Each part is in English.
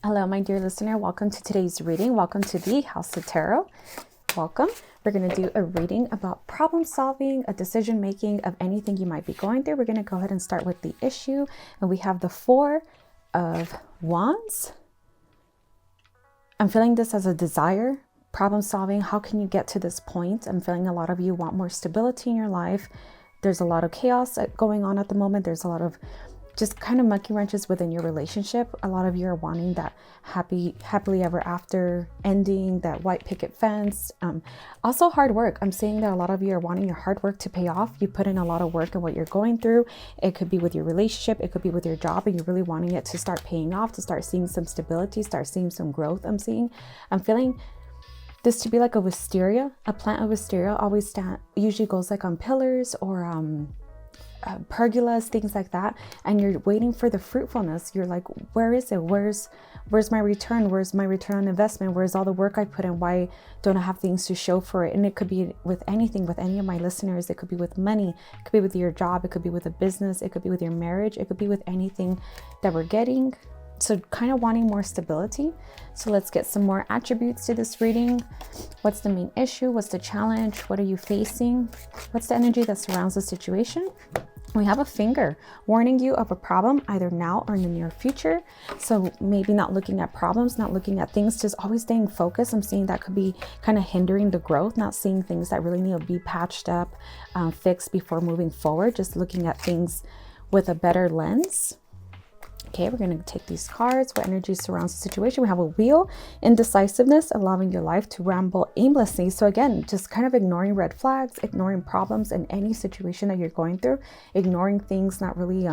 Hello, my dear listener. Welcome to today's reading. Welcome to the House of Tarot. Welcome. We're going to do a reading about problem solving, a decision making of anything you might be going through. We're going to go ahead and start with the issue. And we have the Four of Wands. I'm feeling this as a desire, problem solving. How can you get to this point? I'm feeling a lot of you want more stability in your life. There's a lot of chaos going on at the moment. There's a lot of just kind of monkey wrenches within your relationship. A lot of you are wanting that happily ever after ending, that white picket fence. Also hard work. I'm seeing that a lot of you are wanting your hard work to pay off. You put in a lot of work in what you're going through. It could be with your relationship. It could be with your job, and you're really wanting it to start paying off, to start seeing some stability, start seeing some growth. I'm feeling this to be like a wisteria. A plant of wisteria usually goes like on pillars or pergolas, things like that, and you're waiting for the fruitfulness. You're like, where is it? Where's my return? Where's my return on investment? Where's all the work I put in? Why don't I have things to show for it? And it could be with anything, with any of my listeners. It could be with money, it could be with your job, it could be with a business, it could be with your marriage, it could be with anything that we're getting. So kind of wanting more stability. So let's get some more attributes to this reading. What's the main issue? What's the challenge? What are you facing? What's the energy that surrounds the situation? We have a finger warning you of a problem either now or in the near future. So maybe not looking at problems, not looking at things, just always staying focused. I'm seeing that could be kind of hindering the growth, not seeing things that really need to be patched up, fixed before moving forward, just looking at things with a better lens. Okay, we're going to take these cards. What energy surrounds the situation? We have a wheel, indecisiveness, allowing your life to ramble aimlessly. So again, just kind of ignoring red flags, ignoring problems in any situation that you're going through, ignoring things, not really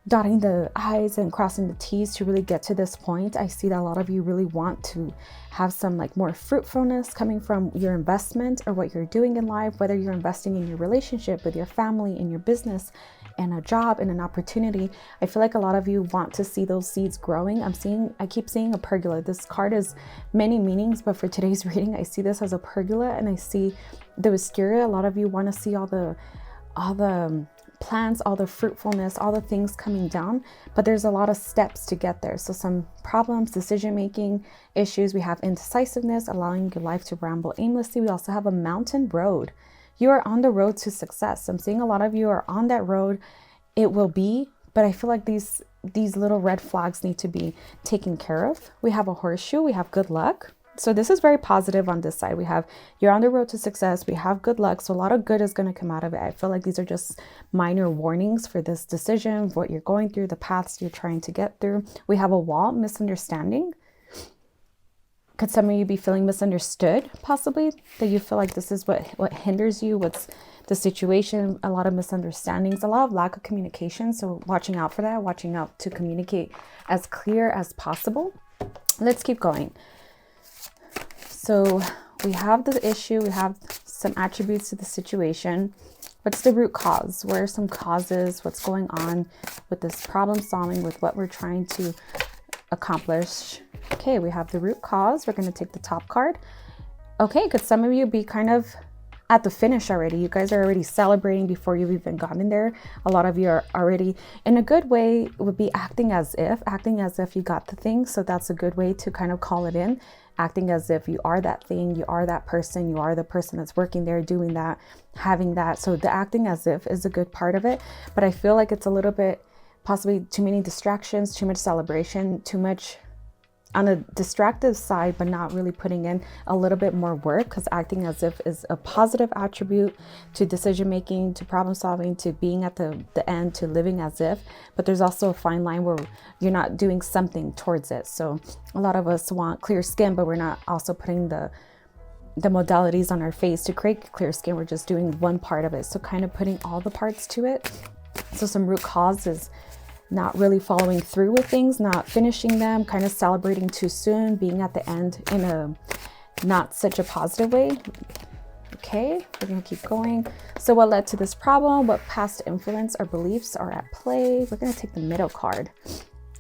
dotting the I's and crossing the T's to really get to this point. I see that a lot of you really want to have some like more fruitfulness coming from your investment or what you're doing in life, whether you're investing in your relationship, with your family, in your business, and a job and an opportunity. I feel like a lot of you want to see those seeds growing. I keep seeing a pergola. This card has many meanings, but for today's reading, I see this as a pergola, and I see the wisteria. A lot of you want to see all the plants, all the fruitfulness, all the things coming down, but there's a lot of steps to get there. So some problems, decision-making issues. We have indecisiveness, allowing your life to ramble aimlessly. We also have a mountain road. You are on the road to success. I'm seeing a lot of you are on that road. It will be, but I feel like these little red flags need to be taken care of. We have a horseshoe. We have good luck. So this is very positive on this side. We have you're on the road to success. We have good luck. So a lot of good is going to come out of it. I feel like these are just minor warnings for this decision, what you're going through, the paths you're trying to get through. We have a wall, misunderstanding. Could some of you be feeling misunderstood, possibly? That you feel like this is what hinders you, what's the situation, a lot of misunderstandings, a lot of lack of communication. So watching out for that, watching out to communicate as clear as possible. Let's keep going. So we have the issue, we have some attributes to the situation. What's the root cause? Where are some causes? What's going on with this problem solving, with what we're trying to accomplish? Okay, we have the root cause. We're going to take the top card. Okay, could some of you be kind of at the finish already? You guys are already celebrating before you've even gotten there. A lot of you are already, in a good way, would be acting as if you got the thing. So that's a good way to kind of call it in. Acting as if you are that thing, you are that person, you are the person that's working there, doing that, having that. So the acting as if is a good part of it. But I feel like it's a little bit, possibly too many distractions, too much celebration, too much on a distractive side, but not really putting in a little bit more work, because acting as if is a positive attribute to decision making, to problem solving, to being at the end, to living as if. But there's also a fine line where you're not doing something towards it. So a lot of us want clear skin, but we're not also putting the modalities on our face to create clear skin. We're just doing one part of it. So kind of putting all the parts to it. So some root causes, not really following through with things, not finishing them, kind of celebrating too soon, being at the end in a not such a positive way. Okay, we're going to keep going. So what led to this problem? What past influence or beliefs are at play? We're going to take the middle card.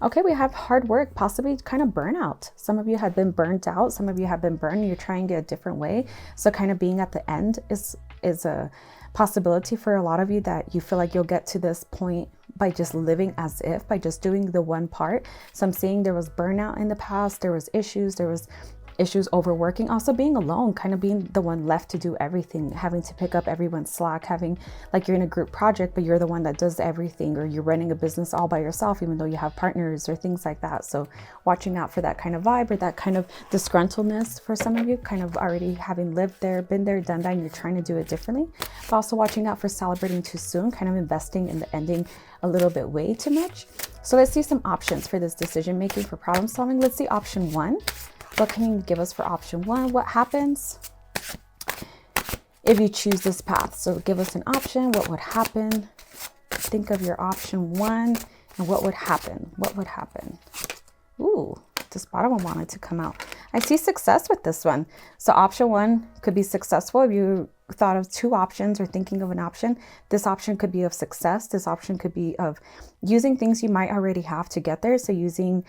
Okay, we have hard work, possibly kind of burnout. Some of you have been burnt out. Some of you have been burned. You're trying it a different way. So kind of being at the end is a possibility for a lot of you, that you feel like you'll get to this point by just living as if, by just doing the one part. So I'm seeing there was burnout in the past, there was issues overworking, also being alone, kind of being the one left to do everything, having to pick up everyone's slack, having like you're in a group project, but you're the one that does everything, or you're running a business all by yourself, even though you have partners or things like that. So watching out for that kind of vibe or that kind of disgruntledness for some of you, kind of already having lived there, been there, done that, and you're trying to do it differently. But also watching out for celebrating too soon, kind of investing in the ending a little bit way too much. So let's see some options for this decision making, for problem solving. Let's see option 1. What can you give us for option 1? What happens if you choose this path? So give us an option. What would happen? Think of your option 1 and what would happen? What would happen? Ooh, this bottom one wanted to come out. I see success with this one. So option 1 could be successful. If you thought of 2 options or thinking of an option, this option could be of success. This option could be of using things you might already have to get there. So using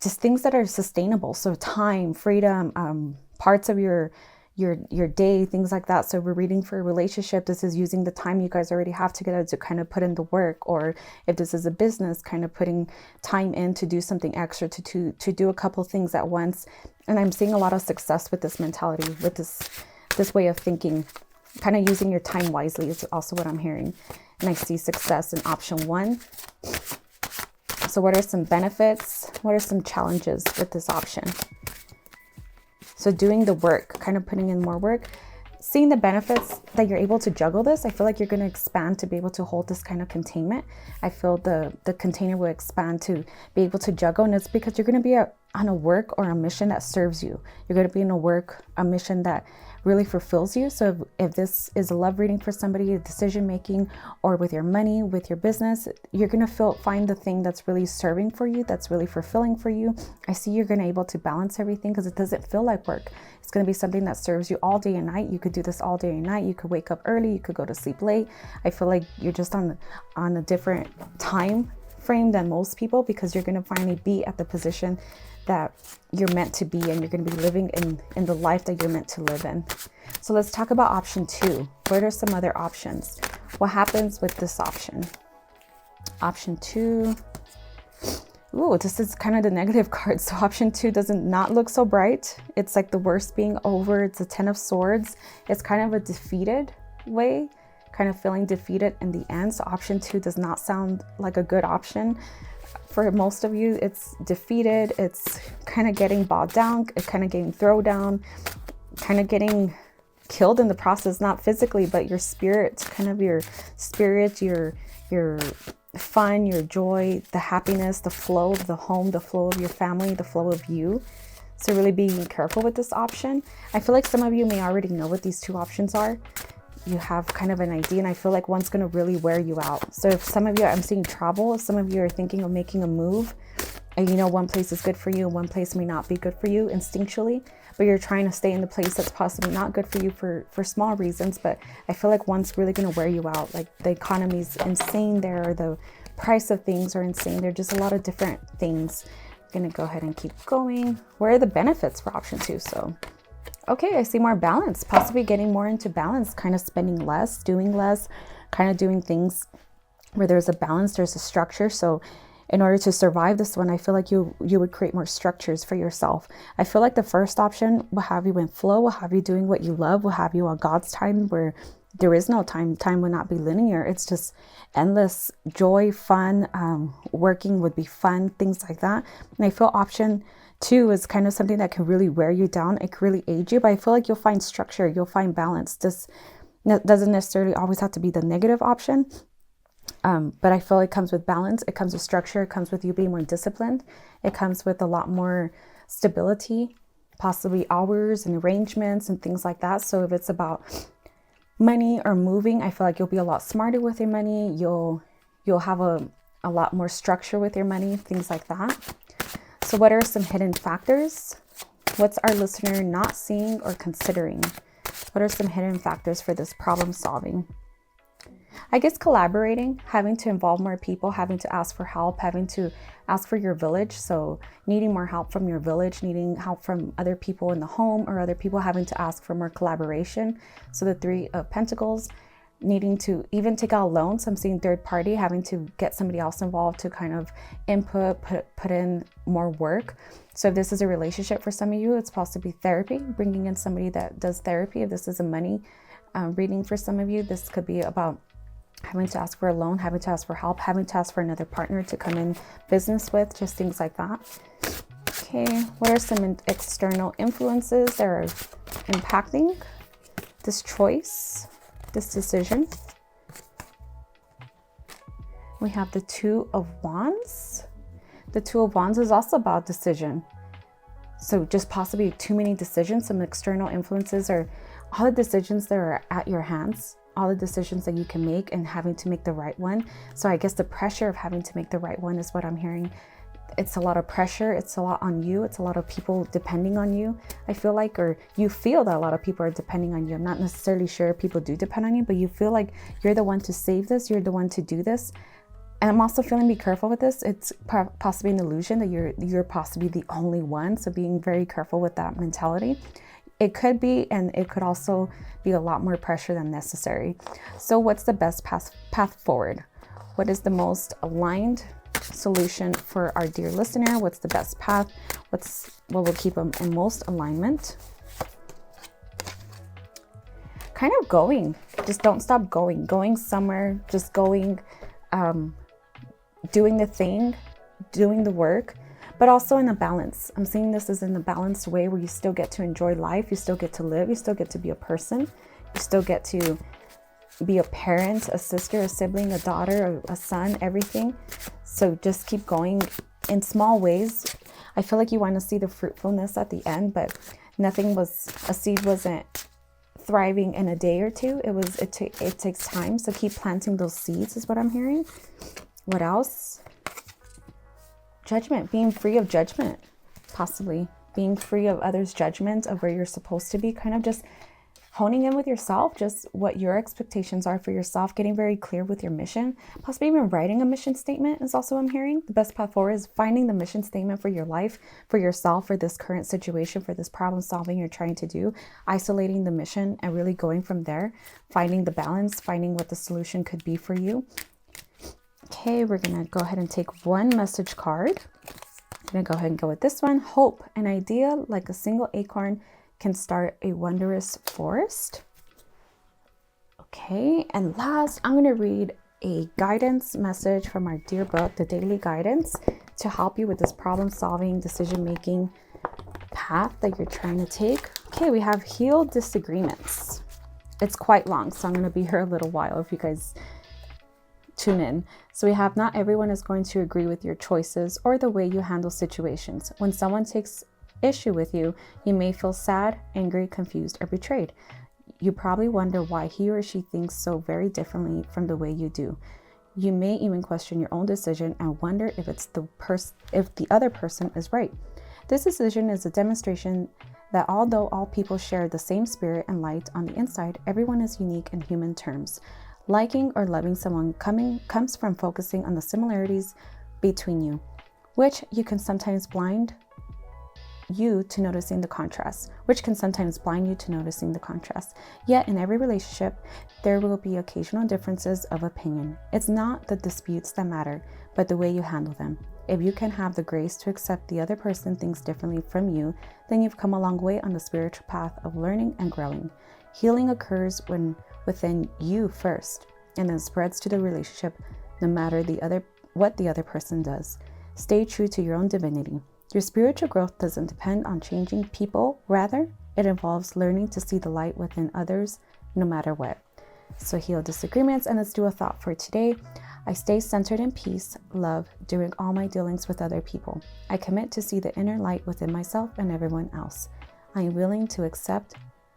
just things that are sustainable. So time, freedom, parts of your day, things like that. So we're reading for a relationship. This is using the time you guys already have together to kind of put in the work. Or if this is a business, kind of putting time in to do something extra, to do a couple things at once. And I'm seeing a lot of success with this mentality, with this way of thinking, kind of using your time wisely is also what I'm hearing. And I see success in option 1. So what are some benefits? What are some challenges with this option? So doing the work, kind of putting in more work, seeing the benefits that you're able to juggle this. I feel like you're going to expand to be able to hold this kind of containment. I feel the container will expand to be able to juggle. And it's because you're going to be on a work or a mission that serves you. You're going to be in a mission that really fulfills you. So if this is a love reading for somebody, a decision making, or with your money, with your business, you're going to find the thing that's really serving for you, that's really fulfilling for you. I see you're going to be able to balance everything because it doesn't feel like work. It's going to be something that serves you all day and night. You could do this all day and night. You could wake up early. You could go to sleep late. I feel like you're just on a different time frame than most people, because you're going to finally be at the position that you're meant to be, and you're going to be living in the life that you're meant to live in. So let's talk about option 2. What are some other options? What happens with this option? Option 2. Ooh, this is kind of the negative card. So option 2 doesn't not look so bright. It's like the worst being over. It's a 10 of Swords. It's kind of a defeated way, kind of feeling defeated in the end. So option 2 does not sound like a good option. For most of you, it's defeated. It's kind of getting bogged down. It's kind of getting thrown down, kind of getting killed in the process, not physically, but your spirit, kind of your spirit, your fun, your joy, the happiness, the flow of the home, the flow of your family, the flow of you. So really being careful with this option. I feel like some of you may already know what these 2 options are. You have kind of an idea, and I feel like one's going to really wear you out. So if some of you, I'm seeing travel, if some of you are thinking of making a move, and you know one place is good for you and one place may not be good for you instinctually, but you're trying to stay in the place that's possibly not good for you for small reasons. But I feel like one's really going to wear you out. Like the economy's insane there, or the price of things are insane. There are just a lot of different things. I'm going to go ahead and keep going. Where are the benefits for option 2? So okay, I see more balance, possibly getting more into balance, kind of spending less, doing less, kind of doing things where there's a balance, there's a structure. So in order to survive this one, I feel like you would create more structures for yourself. I feel like the first option will have you in flow, will have you doing what you love, will have you on God's time, where there is no time. Time would not be linear. It's just endless joy, fun, working would be fun, things like that. And I feel option 2 is kind of something that can really wear you down. It can really age you, but I feel like you'll find structure, you'll find balance. This doesn't necessarily always have to be the negative option, but I feel it comes with balance. It comes with structure. It comes with you being more disciplined. It comes with a lot more stability, possibly hours and arrangements and things like that. So if it's about money or moving, I feel like you'll be a lot smarter with your money. You'll have a lot more structure with your money, things like that. So what are some hidden factors? What's our listener not seeing or considering? What are some hidden factors for this problem solving? I guess collaborating, having to involve more people, having to ask for help, having to ask for your village. So needing more help from your village, needing help from other people in the home, or other people having to ask for more collaboration. So the 3 of Pentacles, needing to even take out loans. I'm seeing third party, having to get somebody else involved to kind of input, put in more work. So if this is a relationship for some of you, it's possibly therapy, bringing in somebody that does therapy. If this is a money reading for some of you, this could be about having to ask for a loan, having to ask for help, having to ask for another partner to come in business with, just things like that. Okay, what are some external influences that are impacting this choice, this decision? We have the Two of Wands. The Two of Wands is also about decision. So just possibly too many decisions. Some external influences are all the decisions that are at your hands, all the decisions that you can make and having to make the right one. So I guess the pressure of having to make the right one is what I'm hearing. It's a lot of pressure. It's a lot on you. It's a lot of people depending on you, I feel like, or you feel that a lot of people are depending on you. I'm not necessarily sure people do depend on you, but you feel like you're the one to save this. You're the one to do this. And I'm also feeling, be careful with this. It's possibly an illusion that you're possibly the only one. So being very careful with that mentality. It could be, and it could also be a lot more pressure than necessary. So what's the best path forward? What is the most aligned solution for our dear listener? What's the best path? What will keep them in most alignment? Kind of going. Just don't stop going. Going somewhere. Just going, doing the thing, doing the work. But also in a balance. I'm seeing this as in a balanced way where you still get to enjoy life. You still get to live. You still get to be a person. You still get to be a parent, a sister, a sibling, a daughter, a son, everything. So just keep going in small ways. I feel like you want to see the fruitfulness at the end, but a seed wasn't thriving in a day or two. It takes time. So keep planting those seeds is what I'm hearing. What else? Judgment, being free of judgment, possibly being free of others' judgment of where you're supposed to be, kind of just honing in with yourself, just what your expectations are for yourself, getting very clear with your mission, possibly even writing a mission statement is also what I'm hearing. The best path forward is finding the mission statement for your life, for yourself, for this current situation, for this problem solving you're trying to do, isolating the mission and really going from there, finding the balance, finding what the solution could be for you. Okay, we're going to go ahead and take one message card. I'm going to go ahead and go with this one. Hope, an idea like a single acorn can start a wondrous forest. Okay, and last, I'm going to read a guidance message from our dear book, The Daily Guidance, to help you with this problem-solving, decision-making path that you're trying to take. Okay, we have heal disagreements. It's quite long, so I'm going to be here a little while if you guys tune in. So we have, not everyone is going to agree with your choices or the way you handle situations. When someone takes issue with you, you may feel sad, angry, confused, or betrayed. You probably wonder why he or she thinks so very differently from the way you do. You may even question your own decision and wonder if if the other person is right. This decision is a demonstration that although all people share the same spirit and light on the inside, everyone is unique in human terms. Liking or loving someone comes from focusing on the similarities between you, which can sometimes blind you to noticing the contrast, Yet in every relationship, there will be occasional differences of opinion. It's not the disputes that matter, but the way you handle them. If you can have the grace to accept the other person thinks differently from you, then you've come a long way on the spiritual path of learning and growing. Healing occurs within you first, and then spreads to the relationship, no matter what the other person does. Stay true to your own divinity. Your spiritual growth doesn't depend on changing people. Rather, it involves learning to see the light within others, no matter what. So heal disagreements, and let's do a thought for today. I stay centered in peace, love, during all my dealings with other people. I commit to see the inner light within myself and everyone else. I am willing to accept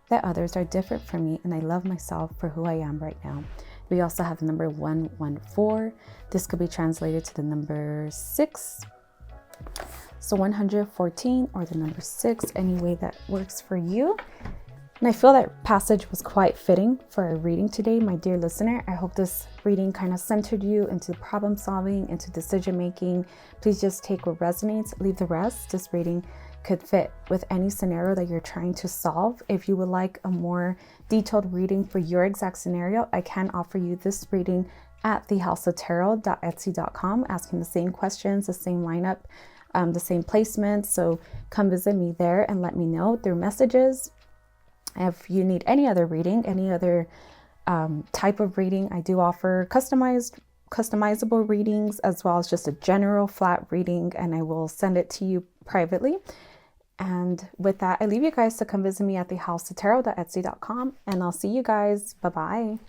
that others are different from me, and I love myself for who I am right now. We also have the number 114. This could be translated to the number 6. So 114 or the number 6, any way that works for you. And I feel that passage was quite fitting for our reading today, my dear listener. I hope this reading kind of centered you into problem solving, into decision making. Please just take what resonates, leave the rest. This reading could fit with any scenario that you're trying to solve. If you would like a more detailed reading for your exact scenario, I can offer you this reading at thehouseoftarot.etsy.com, asking the same questions, the same lineup, the same placements. So come visit me there and let me know through messages. If you need any other reading, any other type of reading, I do offer customizable readings as well as just a general flat reading, and I will send it to you privately. And with that, I leave you guys to come visit me at thehouseoftarot.etsy.com, and I'll see you guys. Bye-bye.